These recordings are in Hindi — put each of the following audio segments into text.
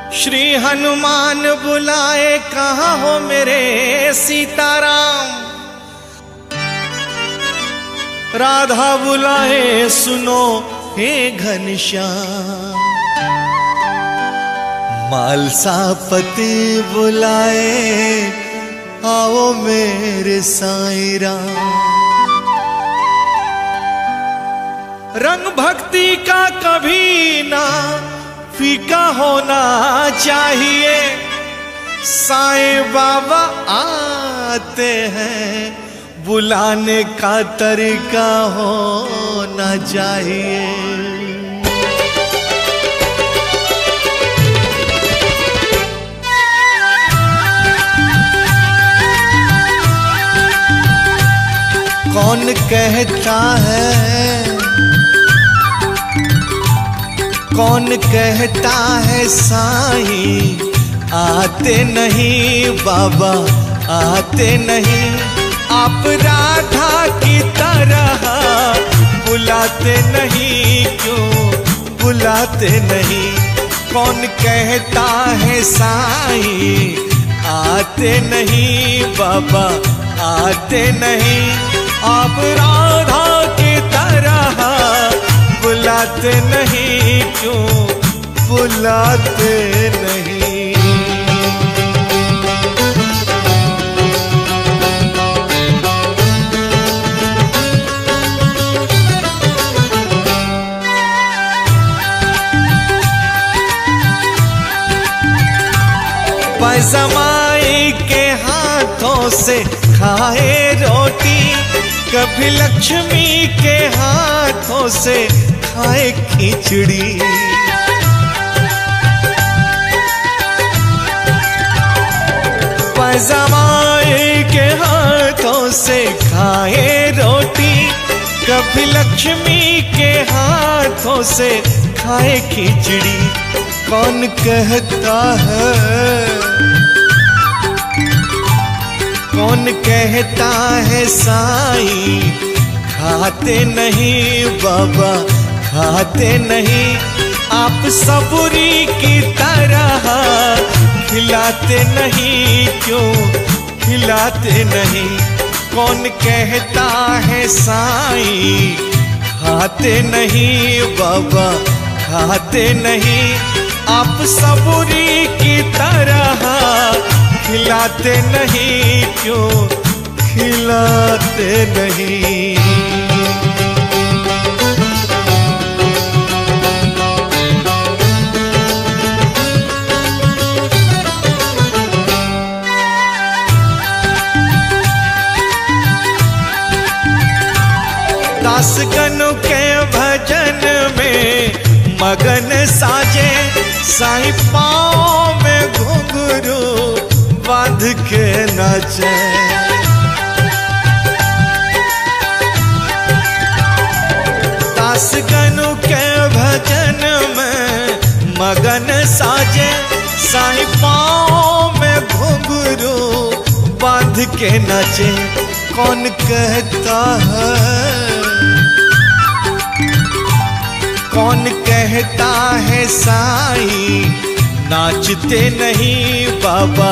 श्री हनुमान बुलाए कहाँ हो मेरे सीताराम। राधा बुलाए सुनो हे घनश्याम। मालसापति बुलाए आओ मेरे साईं राम। रंग भक्ति का कभी ना फीका होना चाहिए। साईं बाबा आते हैं बुलाने का तरीका होना चाहिए। कौन कहता है, कौन कहता है साईं आते नहीं बाबा आते नहीं। आप राधा की तरह बुलाते नहीं, क्यों बुलाते नहीं। कौन कहता है साईं आते नहीं बाबा आते नहीं। आप राधा की तरह बुलाते नहीं, क्यों बुलाते नहीं। पैजमाई के हाथों से खाए रोटी, कभी लक्ष्मी के हाथों से खाए खिचड़ी। पैजमाई के हाथों से खाए रोटी, कभी लक्ष्मी के हाथों से खाए खिचड़ी। कौन कहता है, कौन कहता है साईं खाते नहीं बाबा खाते नहीं। आप सबूरी की तरह खिलाते नहीं, क्यों खिलाते नहीं। कौन कहता है साईं खाते नहीं बाबा खाते नहीं। आप सबूरी की तरह खिलाते नहीं, क्यों खिलाते नहीं। दासगणों के भजन में मगन साजे, साईं पाँव में घुंघरू बांध के नाचे। दासगणों के भजन में मगन साजे, साईं पाँव में घुंघरू बांध के नाचे। कौन कहता है, कौन कहता है साईं नाचते नहीं बाबा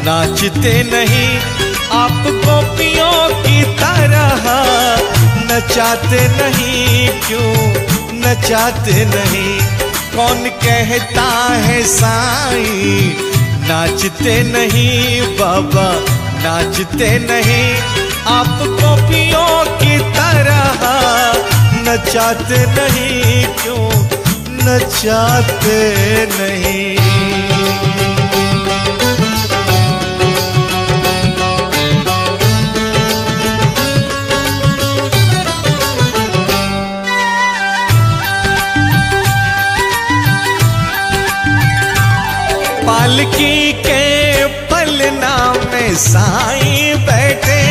नाचते नहीं। आप गोपियों की तरह नचाते नहीं, क्यों नचाते नहीं। कौन कहता है साईं नाचते नहीं बाबा नाचते नहीं। आप गोपियों की तरह नचाते नहीं, क्यों नचाते नहीं। पालकी के पलना में साईं बैठे,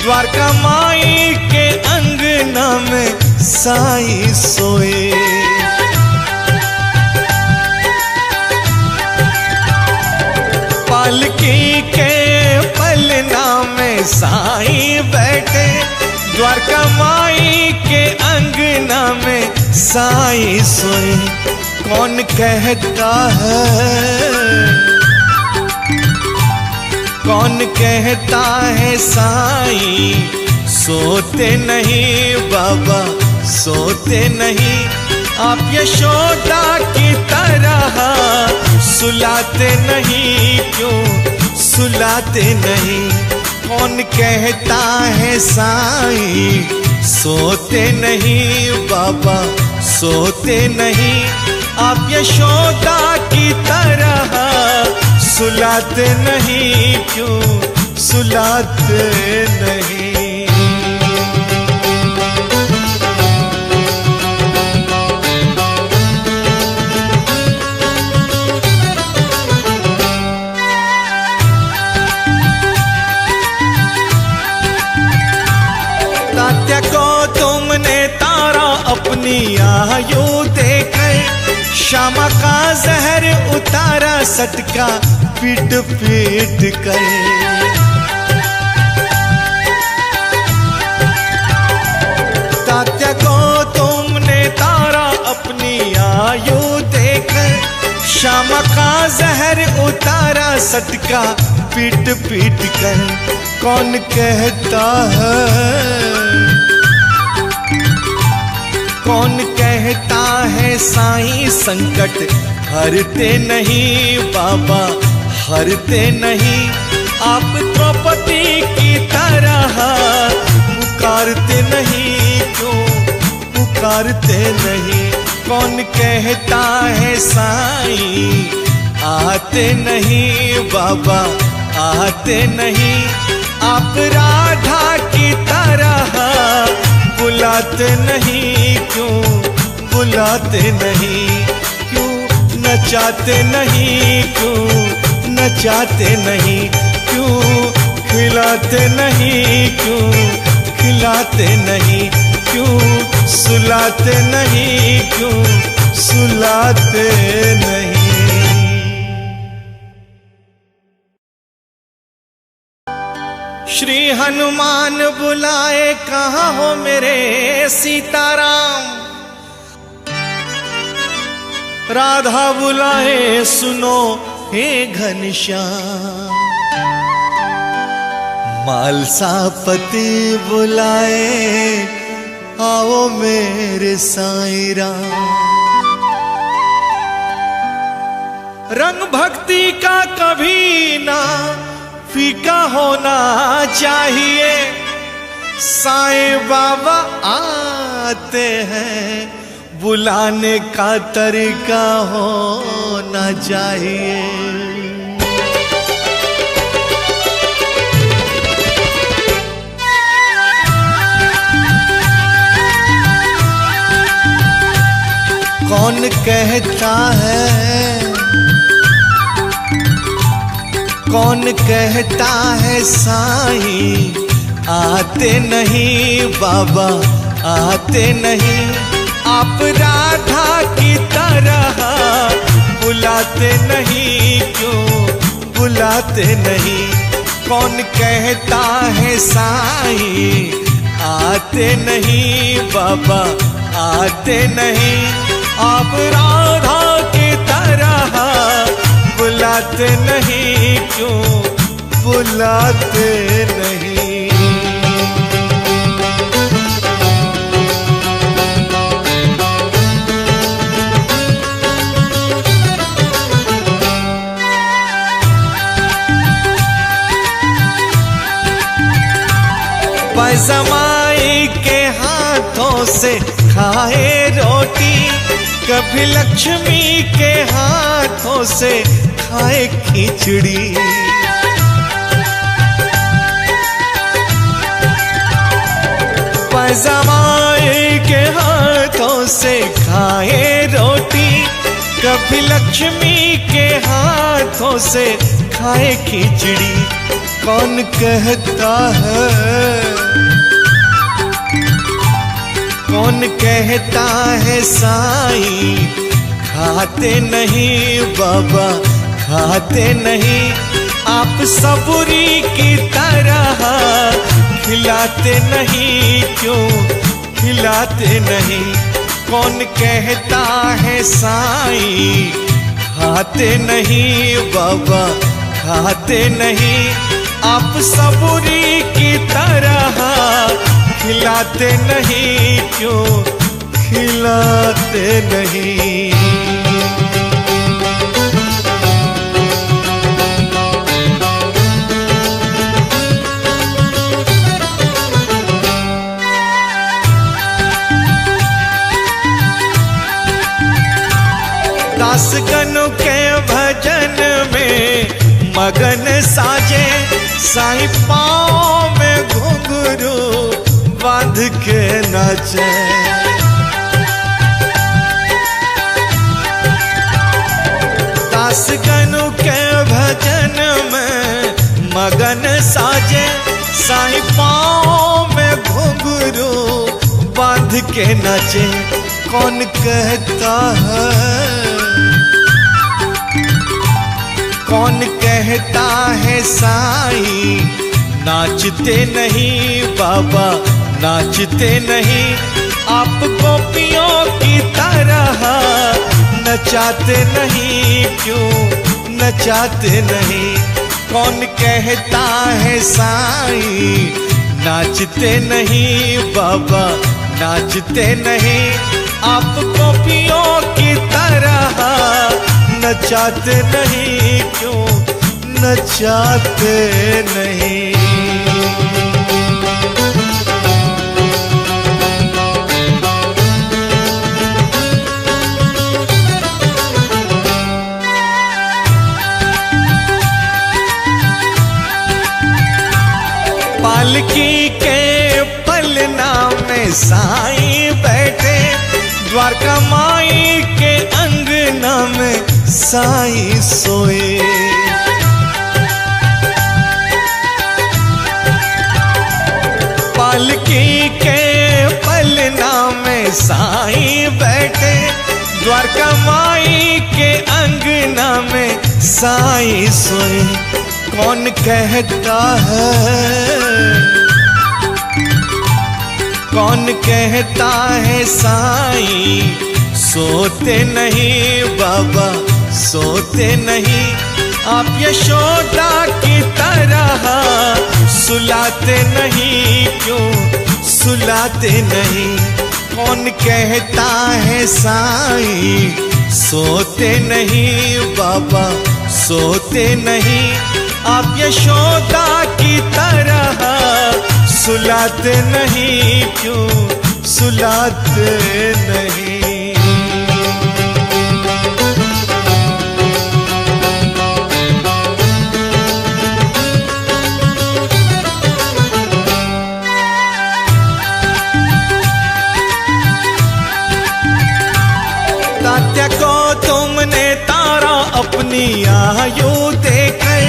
द्वारका माई के अंगना में साईं सोए। पालकी के पलना में साईं बैठे, द्वारका माई के अंगना में साईं सोए। कौन कहता है, कौन कहता है साईं सोते नहीं बाबा सोते नहीं। आप यशोदा की तरह सुलाते नहीं, क्यों सुलाते नहीं। कौन कहता है साईं सोते नहीं बाबा सोते नहीं। आप यशोदा की तरह सुलाते नहीं, क्यों सुलाते नहीं। तात्या को तुमने तारा अपनी आयु देकर, श्यामा का जहर उतारा सटका पीट पीट कर। तात्या को तुमने तारा अपनी आयु देकर, श्यामा का जहर उतारा सटका पीट पीट कर। कौन कहता है, कौन कहता है साईं संकट हरते नहीं बाबा हरते नहीं। आप द्रौपदी की तरह पुकारते नहीं, क्यों पुकारते नहीं। कौन कहता है साईं आते नहीं बाबा आते नहीं। आप राधा की तरह बुलाते नहीं, क्यों बुलाते नहीं। क्यों नचाते नहीं, क्यों नचाते नहीं। क्यों खिलाते नहीं, क्यों खिलाते नहीं। क्यों सुलाते नहीं, क्यों सुलाते नहीं। श्री हनुमान बुलाए कहाँ हो मेरे सीताराम। राधा बुलाए सुनो हे घनश्याम। मालसापति बुलाए आओ मेरे साईं राम। रंग भक्ति का कभी ना फीका होना चाहिए। साईं बाबा आते हैं बुलाने का तरीका होना चाहिए। कौन कहता है, कौन कहता है साईं आते नहीं बाबा आते नहीं। आप राधा की तरह बुलाते नहीं, क्यों बुलाते नहीं। कौन कहता है साईं आते नहीं बाबा आते नहीं। आप राधा की तरह बुलाते नहीं, क्यों बुलाते नहीं। पैजमाई के हाथों से खाए रोटी, कभी लक्ष्मी के हाथों से खाए खिचड़ी। पैजमाई के हाथों से खाए रोटी, कभी लक्ष्मी के हाथों से खाए खिचड़ी। कौन कहता है, कौन कहता है साईं खाते नहीं बाबा खाते नहीं। आप सबूरी की तरह खिलाते नहीं, क्यों खिलाते नहीं। कौन कहता है साईं खाते नहीं बाबा खाते नहीं, आप सबूरी की तरह खिलाते नहीं, क्यों खिलाते नहीं। दास गनु के भजन में मगन साजे, साईं पाँव में घुंघरू बांध के नाचे। दास गनु के भजन में मगन साजे, साईं पाँव में घुंघरू बांध के नाचे। कौन कहता है, कौन कहता है साईं नाचते नहीं बाबा नाचते नहीं, आप गोपियों की तरह नचाते नहीं, क्यों नचाते नहीं। कौन कहता है साईं नाचते नहीं बाबा नाचते नहीं, आप गोपियों की तरह नचाते नहीं, क्यों नचाते नहीं। पालकी के पलना में साईं बैठे, द्वारका माई के अंगना में साईं सोए। पालकी के पलना में साईं बैठे, द्वारका माई के अंगना में साईं सोए। कौन कहता है, कौन कहता है साईं सोते नहीं बाबा सोते नहीं, आप यशोदा की तरह सुलाते नहीं, क्यों सुलाते नहीं। कौन कहता है साईं सोते नहीं बाबा सोते नहीं, आप यशोदा की तरह सुलाते नहीं, क्यों सुलाते नहीं। तात्या को तुमने तारा अपनी आयु देकर,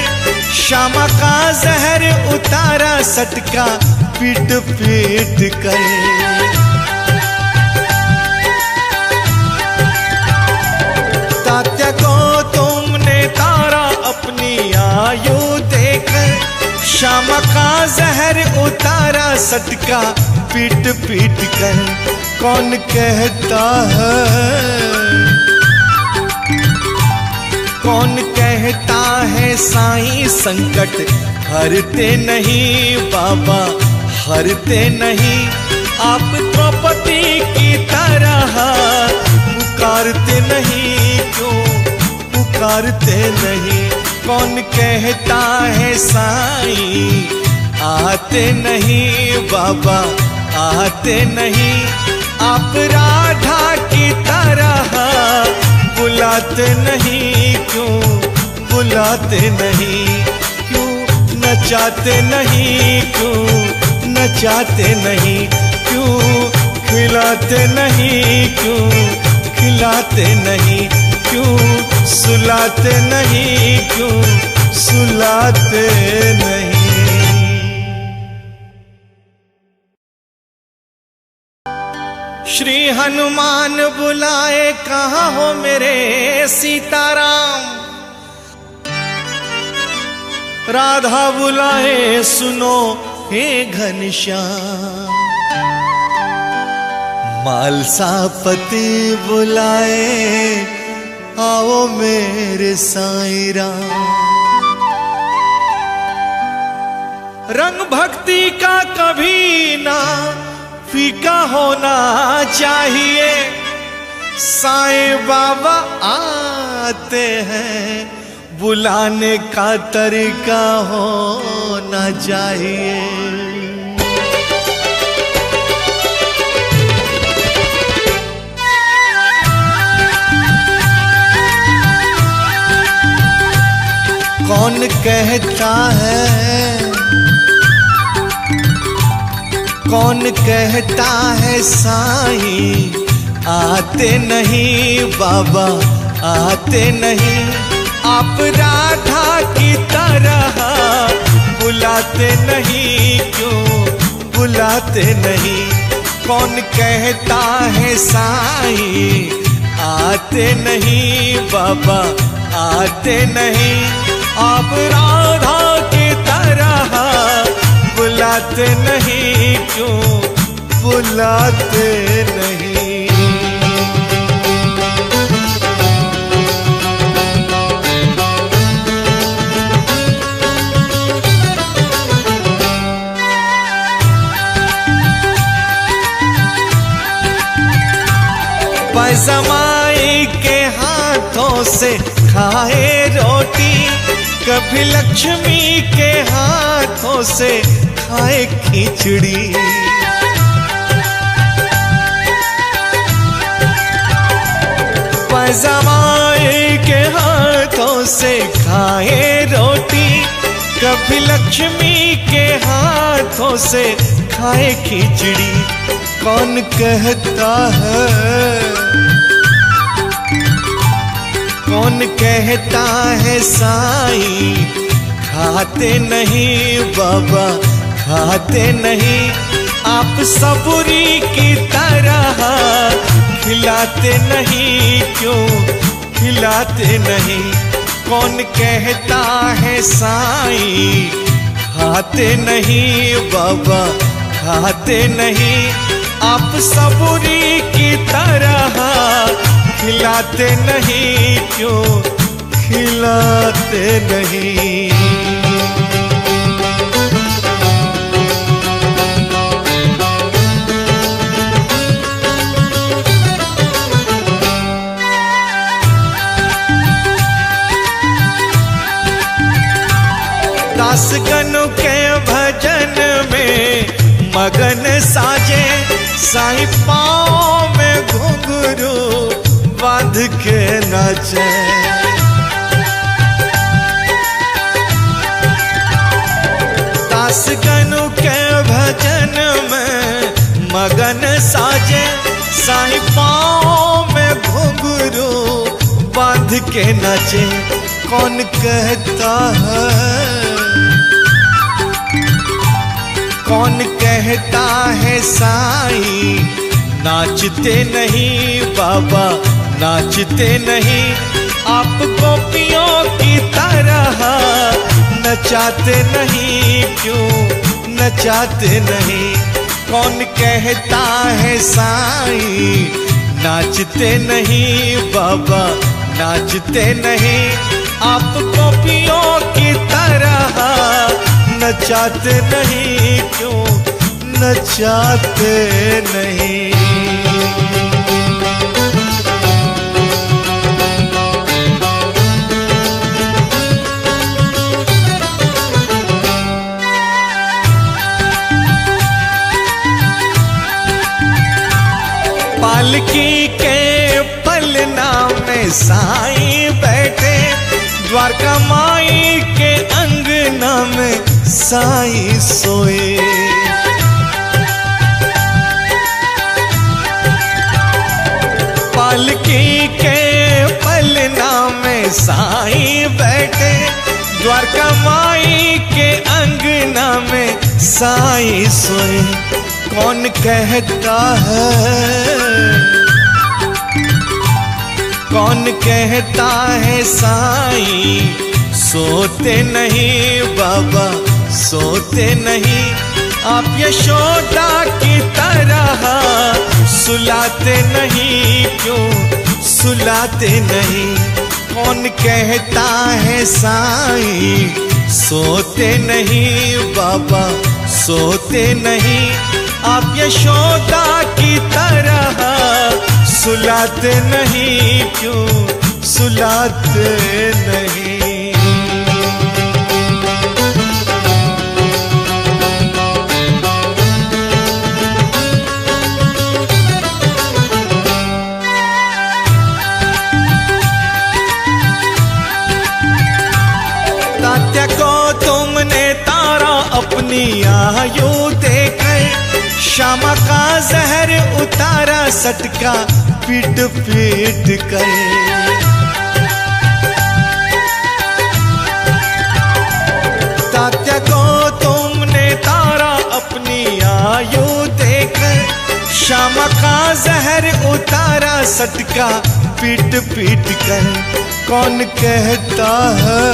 श्यामा का जहर उतारा सटका पीट पीट कर। तात्या को तुमने तारा अपनी आयु देकर, श्यामा का जहर उतारा सटका पीट पीट कर। कौन कहता है, कौन कहता है साईं संकट हरते नहीं बाबा हरते नहीं, आप द्रौपदी की तरह पुकारते नहीं, क्यों पुकारते नहीं। कौन कहता है साईं आते नहीं बाबा आते नहीं, आप राधा की तरह बुलाते नहीं, क्यों बुलाते नहीं। क्यों नचाते नहीं, क्यों नचाते नहीं। क्यों खिलाते नहीं, क्यों खिलाते नहीं। क्यों सुलाते नहीं, क्यों सुलाते नहीं। श्री हनुमान बुलाए कहाँ हो मेरे सीताराम, राधा बुलाए सुनो हे घनश्याम। मालसा पति बुलाए आओ मेरे साईं राम। रंग भक्ति का कभी ना फीका होना चाहिए। साईं बाबा आते हैं बुलाने का तरीका होना चाहिए। कौन कहता है, कौन कहता है साईं आते नहीं बाबा आते नहीं। आप राधा की तरह बुलाते नहीं, क्यों बुलाते नहीं। कौन कहता है साईं आते नहीं बाबा आते नहीं। आप राधा की तरह बुलाते नहीं, क्यों बुलाते नहीं। पैजमाई के हाथों से खाए रोटी, कभी लक्ष्मी के हाथों से खाए खिचड़ी। पैजमाई के हाथों से खाए रोटी, कभी लक्ष्मी के हाथों से खाए खिचड़ी। कौन कहता है, कौन कहता है साईं खाते नहीं बाबा खाते नहीं। आप सबूरी की तरह खिलाते नहीं, क्यों खिलाते नहीं। कौन कहता है साईं खाते नहीं बाबा खाते नहीं। आप सबूरी की तरह खिलाते नहीं, क्यों खिलाते नहीं। दासगणों के भजन में मगन साजे, साईं पाँव में घुंघरू बांध के नाचे। दासगणों के भजन में मगन साजे, साईं पाँव में घुंघरू बांध के नाचे। कौन कहता है, कौन कहता है साईं नाचते नहीं बाबा नाचते नहीं। आप गोपियों की तरह नचाते नहीं, क्यों नचाते नहीं। कौन कहता है साईं नाचते नहीं बाबा नाचते नहीं। आप गोपियों की तरह नचाते नहीं, क्यों नचाते नहीं। पालकी के पलना में साईं बैठे, द्वारका माई के अंगना में साईं सोए। पालकी के पलना में साईं बैठे, द्वारका माई के अंगना में साईं सोए। कौन कहता है, कौन कहता है साईं सोते नहीं बाबा सोते नहीं। आप यशोदा की तरह सुलाते नहीं, क्यों सुलाते नहीं? कौन कहता है साईं सोते नहीं, बाबा सोते नहीं? आप यशोदा की तरह सुलाते नहीं, क्यों सुलाते नहीं? तात्या को तुमने तारा अपनी आयु देकर, श्यामा का जहर उतारा सटका पीट पीट कर। तात्या को तुमने तारा अपनी आयु देकर, श्यामा का जहर उतारा सटका पीट पीट कर। कौन कहता है,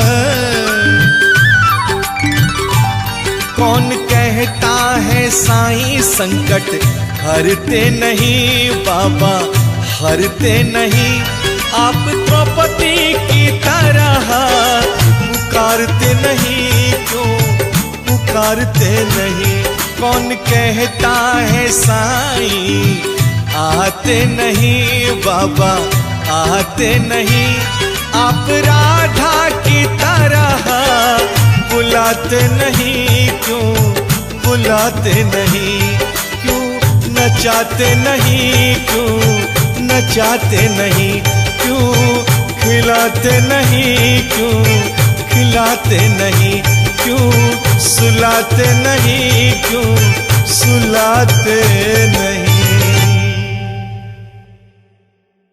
कौन कहता है साईं संकट हरते नहीं, बाबा हरते नहीं? आप द्रौपदी की तरह पुकारते नहीं, क्यों पुकारते नहीं? कौन कहता है साईं आते नहीं, बाबा आते नहीं? आप राधा की तरह बुलाते नहीं, क्यों बुलाते नहीं? क्यों नचाते नहीं, क्यों नचाते नहीं? क्यों खिलाते नहीं, क्यों खिलाते नहीं? क्यों सुलाते नहीं, क्यों सुलाते नहीं?